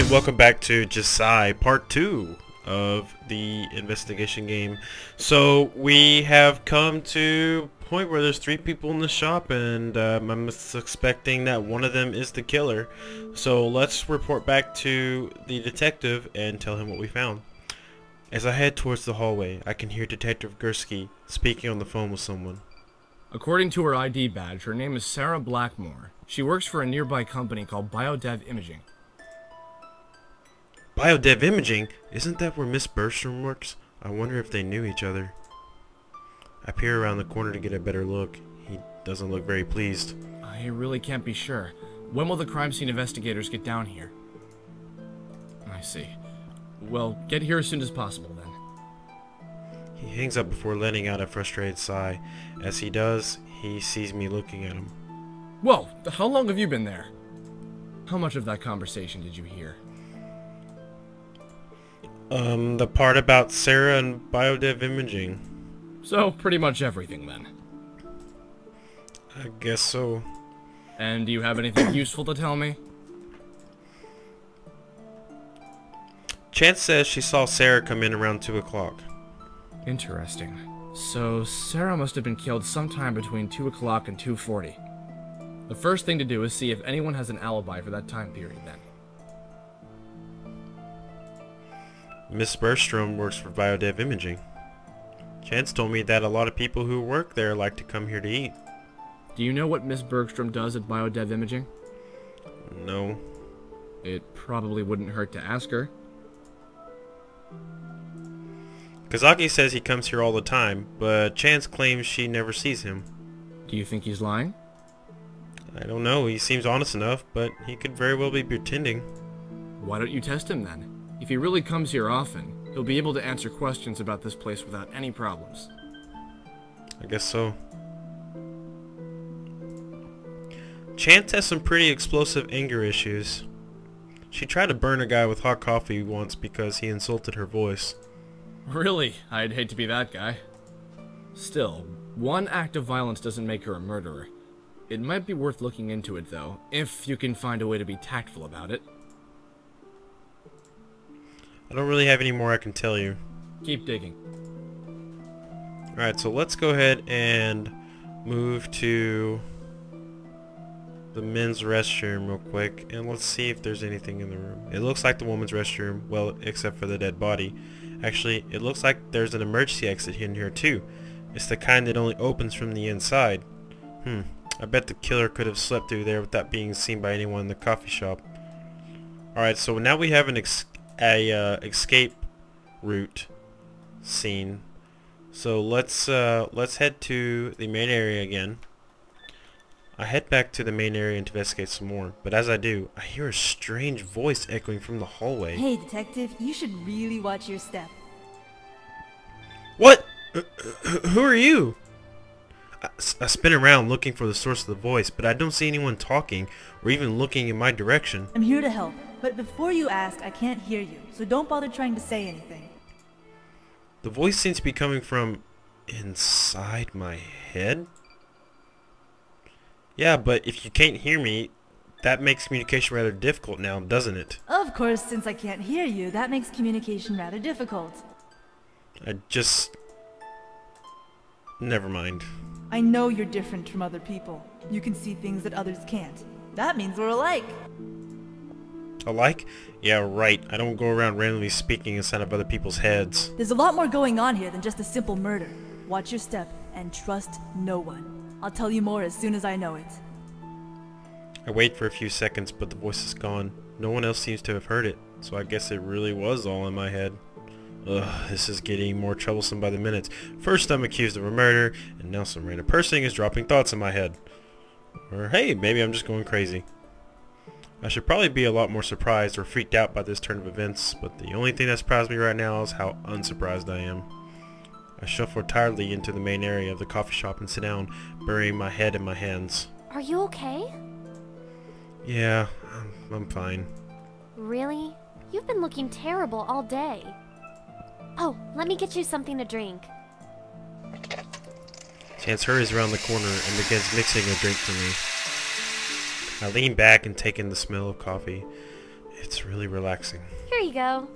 everybody, welcome back to Jesei, part 2 of the investigation game. So we have come to a point where there's 3 people in the shop, and I'm suspecting that one of them is the killer. So let's report back to the detective and tell him what we found. As I head towards the hallway, I can hear Detective Gursky speaking on the phone with someone. According to her ID badge, her name is Sarah Blackmore. She works for a nearby company called Biodev Imaging. Biodev Imaging? Isn't that where Miss Bergstrom works? I wonder if they knew each other. I peer around the corner to get a better look. He doesn't look very pleased. I really can't be sure. When will the crime scene investigators get down here? I see. Well, get here as soon as possible then. He hangs up before letting out a frustrated sigh. As he does, he sees me looking at him. Whoa! How long have you been there? How much of that conversation did you hear? The part about Sarah and Biodev Imaging. So, pretty much everything then. I guess so. And do you have anything useful to tell me? Chance says she saw Sarah come in around 2 o'clock. Interesting. So, Sarah must have been killed sometime between 2 o'clock and 2:40. The first thing to do is see if anyone has an alibi for that time period then. Miss Bergstrom works for Biodev Imaging. Chance told me that a lot of people who work there like to come here to eat. Do you know what Miss Bergstrom does at Biodev Imaging? No. It probably wouldn't hurt to ask her. Kazaki says he comes here all the time, but Chance claims she never sees him. Do you think he's lying? I don't know, he seems honest enough, but he could very well be pretending. Why don't you test him then? If he really comes here often, he'll be able to answer questions about this place without any problems. I guess so. Chance has some pretty explosive anger issues. She tried to burn a guy with hot coffee once because he insulted her voice. Really? I'd hate to be that guy. Still, one act of violence doesn't make her a murderer. It might be worth looking into it, though, if you can find a way to be tactful about it. I don't really have any more I can tell you. Keep digging. Alright, so let's go ahead and move to the men's restroom real quick, and let's see if there's anything in the room. It looks like the woman's restroom, well, except for the dead body. Actually, it looks like there's an emergency exit in here too. It's the kind that only opens from the inside. I bet the killer could have slept through there without being seen by anyone in the coffee shop. Alright, so now we have an escape route scene. So let's head to the main area again. I head back to the main area to investigate some more, but as I do, I hear a strange voice echoing from the hallway. Hey detective, you should really watch your step. What? Who are you? I spin around looking for the source of the voice, but I don't see anyone talking or even looking in my direction. I'm here to help, but before you ask, I can't hear you, so don't bother trying to say anything. The voice seems to be coming from inside my head? Yeah, but if you can't hear me, that makes communication rather difficult now, doesn't it? Of course, since I can't hear you, that makes communication rather difficult. Never mind. I know you're different from other people. You can see things that others can't. That means we're alike. Alike? Yeah, right. I don't go around randomly speaking inside of other people's heads. There's a lot more going on here than just a simple murder. Watch your step and trust no one. I'll tell you more as soon as I know it. I wait for a few seconds, but the voice is gone. No one else seems to have heard it, so I guess it really was all in my head. Ugh, this is getting more troublesome by the minute. First I'm accused of a murder, and now some random person is dropping thoughts in my head. Or hey, maybe I'm just going crazy. I should probably be a lot more surprised or freaked out by this turn of events, but the only thing that surprised me right now is how unsurprised I am. I shuffle tiredly into the main area of the coffee shop and sit down, burying my head in my hands. Are you okay? Yeah, I'm fine. Really? You've been looking terrible all day. Oh, let me get you something to drink. Chance hurries around the corner and begins mixing a drink for me. I lean back and take in the smell of coffee. It's really relaxing. Here you go.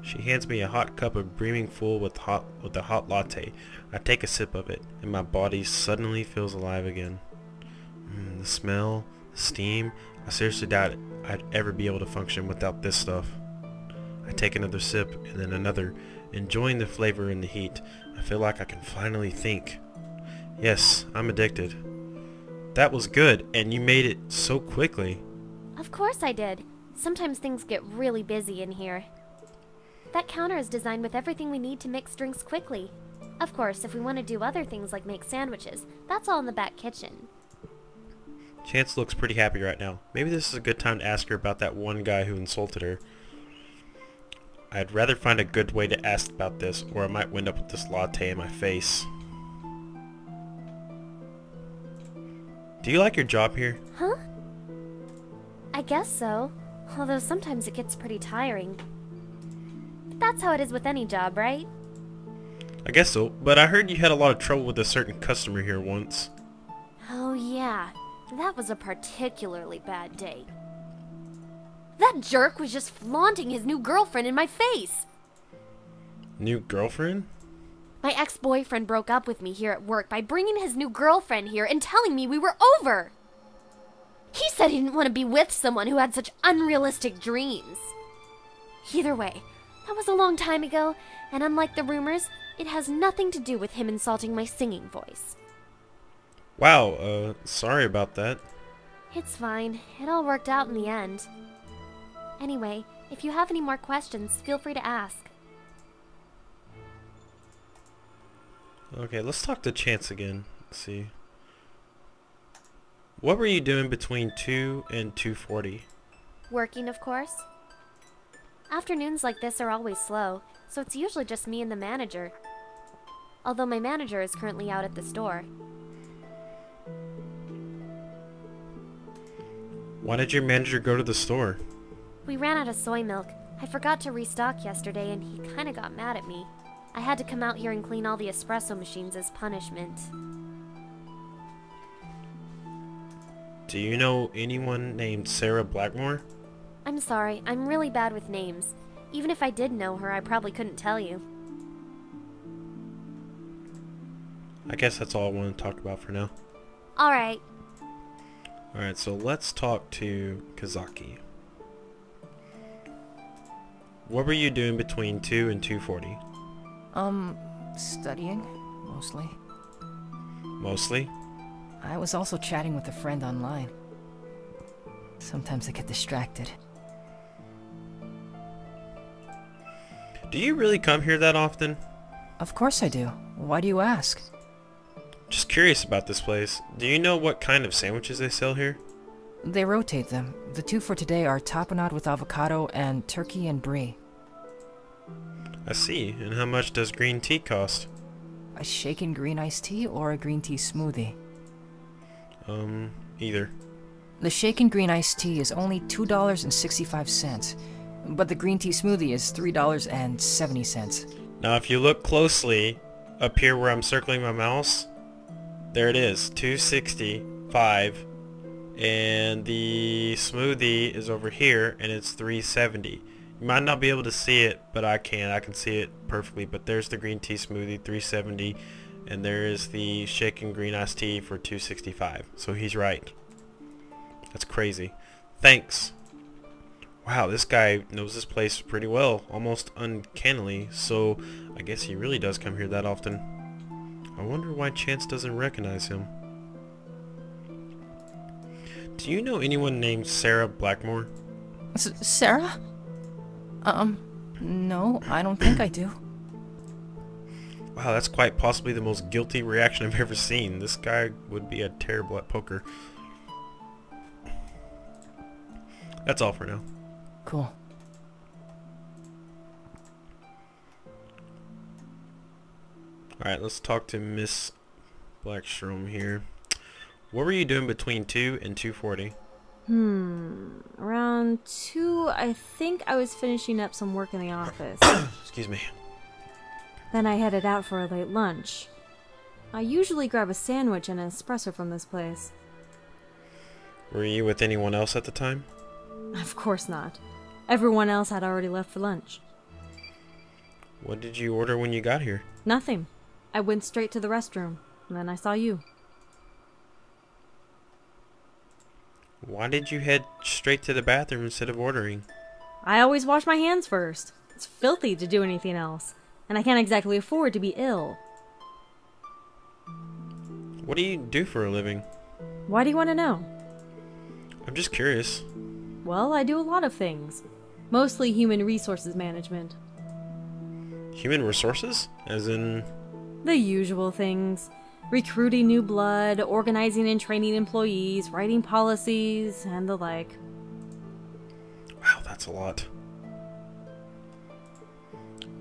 She hands me a hot cup of Breaming Full with a hot latte. I take a sip of it, and my body suddenly feels alive again. The smell, the steam, I seriously doubt I'd ever be able to function without this stuff. I take another sip, and then another, enjoying the flavor and the heat. I feel like I can finally think. Yes, I'm addicted. That was good, and you made it so quickly. Of course I did. Sometimes things get really busy in here. That counter is designed with everything we need to mix drinks quickly. Of course, if we want to do other things like make sandwiches, that's all in the back kitchen. Chance looks pretty happy right now. Maybe this is a good time to ask her about that one guy who insulted her. I'd rather find a good way to ask about this, or I might wind up with this latte in my face. Do you like your job here? Huh? I guess so. Although sometimes it gets pretty tiring. But that's how it is with any job, right? I guess so, but I heard you had a lot of trouble with a certain customer here once. Oh yeah, that was a particularly bad day. That jerk was just flaunting his new girlfriend in my face. New girlfriend? My ex-boyfriend broke up with me here at work by bringing his new girlfriend here and telling me we were over. He said he didn't want to be with someone who had such unrealistic dreams. Either way, that was a long time ago, and unlike the rumors, it has nothing to do with him insulting my singing voice. Wow, sorry about that. It's fine. It all worked out in the end. Anyway, if you have any more questions, feel free to ask. Okay, let's talk to Chance again. Let's see. What were you doing between 2 and 2:40? Working, of course. Afternoons like this are always slow, so it's usually just me and the manager. Although my manager is currently out at the store. Why did your manager go to the store? We ran out of soy milk. I forgot to restock yesterday and he kinda got mad at me. I had to come out here and clean all the espresso machines as punishment. Do you know anyone named Sarah Blackmore? I'm sorry, I'm really bad with names. Even if I did know her, I probably couldn't tell you. I guess that's all I want to talk about for now. Alright. Alright, so let's talk to Kazaki. What were you doing between 2 and 2:40? Studying, mostly. Mostly? I was also chatting with a friend online. Sometimes I get distracted. Do you really come here that often? Of course I do. Why do you ask? Just curious about this place. Do you know what kind of sandwiches they sell here? They rotate them. The two for today are tapenade with avocado and turkey and brie. I see. And how much does green tea cost? A shaken green iced tea or a green tea smoothie? Either. The shaken green iced tea is only $2.65, but the green tea smoothie is $3.70. Now if you look closely, up here where I'm circling my mouse, there it is, $2.65, and the smoothie is over here, and it's $3.70. You might not be able to see it, but I can see it perfectly. But there's the green tea smoothie, $3.70, and there is the shaken green iced tea for $2.65. So he's right. That's crazy. Thanks. Wow, this guy knows this place pretty well, almost uncannily, so I guess he really does come here that often. I wonder why Chance doesn't recognize him. Do you know anyone named Sarah Blackmore? Sarah? No, I don't think I do. Wow, that's quite possibly the most guilty reaction I've ever seen. This guy would be terrible at poker. That's all for now. Cool. Alright, let's talk to Miss Blackstrom here. What were you doing between 2 and 2:40? Around 2, I think I was finishing up some work in the office. Excuse me. Then I headed out for a late lunch. I usually grab a sandwich and an espresso from this place. Were you with anyone else at the time? Of course not. Everyone else had already left for lunch. What did you order when you got here? Nothing. I went straight to the restroom, and then I saw you. Why did you head straight to the bathroom instead of ordering? I always wash my hands first. It's filthy to do anything else, and I can't exactly afford to be ill. What do you do for a living? Why do you want to know? I'm just curious. Well, I do a lot of things. Mostly human resources management. Human resources? As in... The usual things. Recruiting new blood, organizing and training employees, writing policies, and the like. Wow, that's a lot.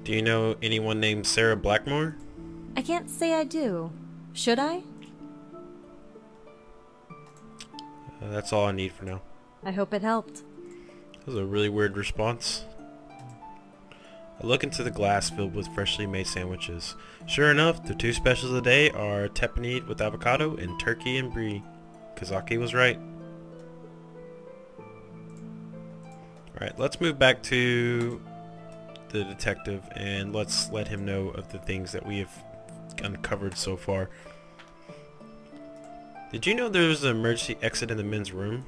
Do you know anyone named Sarah Blackmore? I can't say I do. Should I? That's all I need for now. I hope it helped. That was a really weird response. I look into the glass filled with freshly made sandwiches. Sure enough, the two specials of the day are tepanide with avocado and turkey and brie. Kazaki was right. Alright, let's move back to the detective and let's let him know of the things that we have uncovered so far. Did you know there was an emergency exit in the men's room?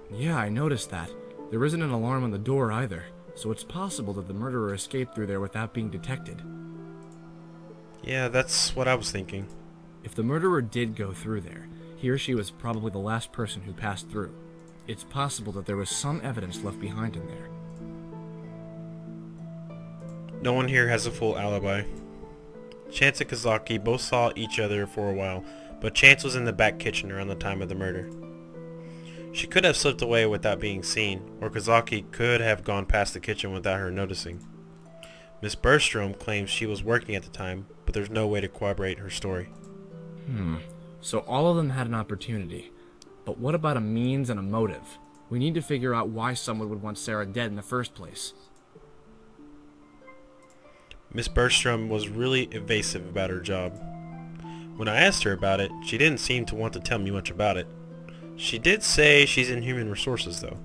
Yeah, I noticed that. There isn't an alarm on the door either, so it's possible that the murderer escaped through there without being detected. Yeah, that's what I was thinking. If the murderer did go through there, he or she was probably the last person who passed through. It's possible that there was some evidence left behind in there. No one here has a full alibi. Chance and Kazaki both saw each other for a while, but Chance was in the back kitchen around the time of the murder. She could have slipped away without being seen, or Kazaki could have gone past the kitchen without her noticing. Miss Bergstrom claims she was working at the time, but there's no way to corroborate her story. So all of them had an opportunity. But what about a means and a motive? We need to figure out why someone would want Sarah dead in the first place. Miss Bergstrom was really evasive about her job. When I asked her about it, she didn't seem to want to tell me much about it. She did say she's in human resources, though.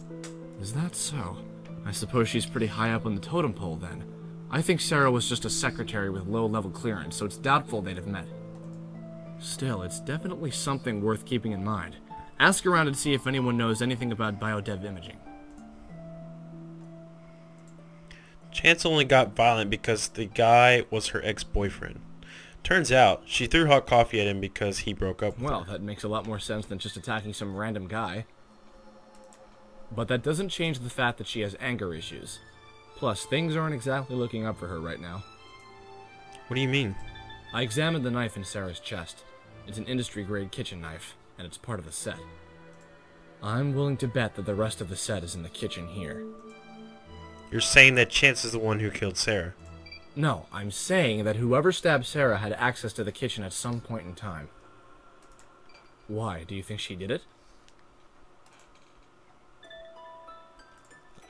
Is that so? I suppose she's pretty high up on the totem pole, then. I think Sarah was just a secretary with low-level clearance, so it's doubtful they'd have met. Still, it's definitely something worth keeping in mind. Ask around and see if anyone knows anything about biodev imaging. Chance only got violent because the guy was her ex-boyfriend. Turns out, she threw hot coffee at him because he broke up with Well, her. that makes a lot more sense than just attacking some random guy. But that doesn't change the fact that she has anger issues. Plus, things aren't exactly looking up for her right now. What do you mean? I examined the knife in Sarah's chest. It's an industry-grade kitchen knife, and it's part of the set. I'm willing to bet that the rest of the set is in the kitchen here. You're saying that Chance is the one who killed Sarah? No, I'm saying that whoever stabbed Sarah had access to the kitchen at some point in time. Why? Do you think she did it?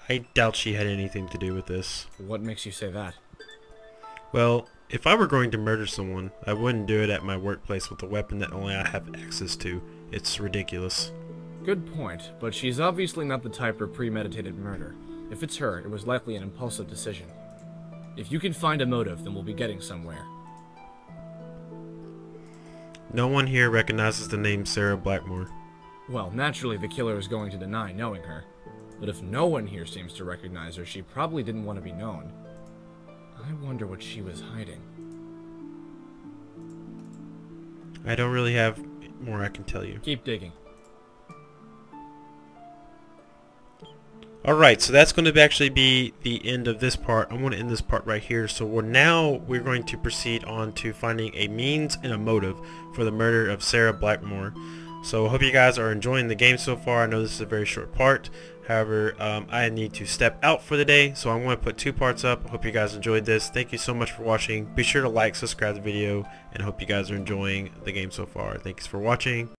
I doubt she had anything to do with this. What makes you say that? Well, if I were going to murder someone, I wouldn't do it at my workplace with a weapon that only I have access to. It's ridiculous. Good point, but she's obviously not the type for premeditated murder. If it's her, it was likely an impulsive decision. If you can find a motive, then we'll be getting somewhere. No one here recognizes the name Sarah Blackmore. Well, naturally the killer is going to deny knowing her. But if no one here seems to recognize her, she probably didn't want to be known. I wonder what she was hiding. I don't really have more I can tell you. Keep digging. Alright, so that's going to actually be the end of this part. I'm going to end this part right here. So we're going to proceed on to finding a means and a motive for the murder of Sarah Blackmore. So I hope you guys are enjoying the game so far. I know this is a very short part. However, I need to step out for the day, so I'm going to put 2 parts up. I hope you guys enjoyed this. Thank you so much for watching. Be sure to like, subscribe to the video, and I hope you guys are enjoying the game so far. Thanks for watching.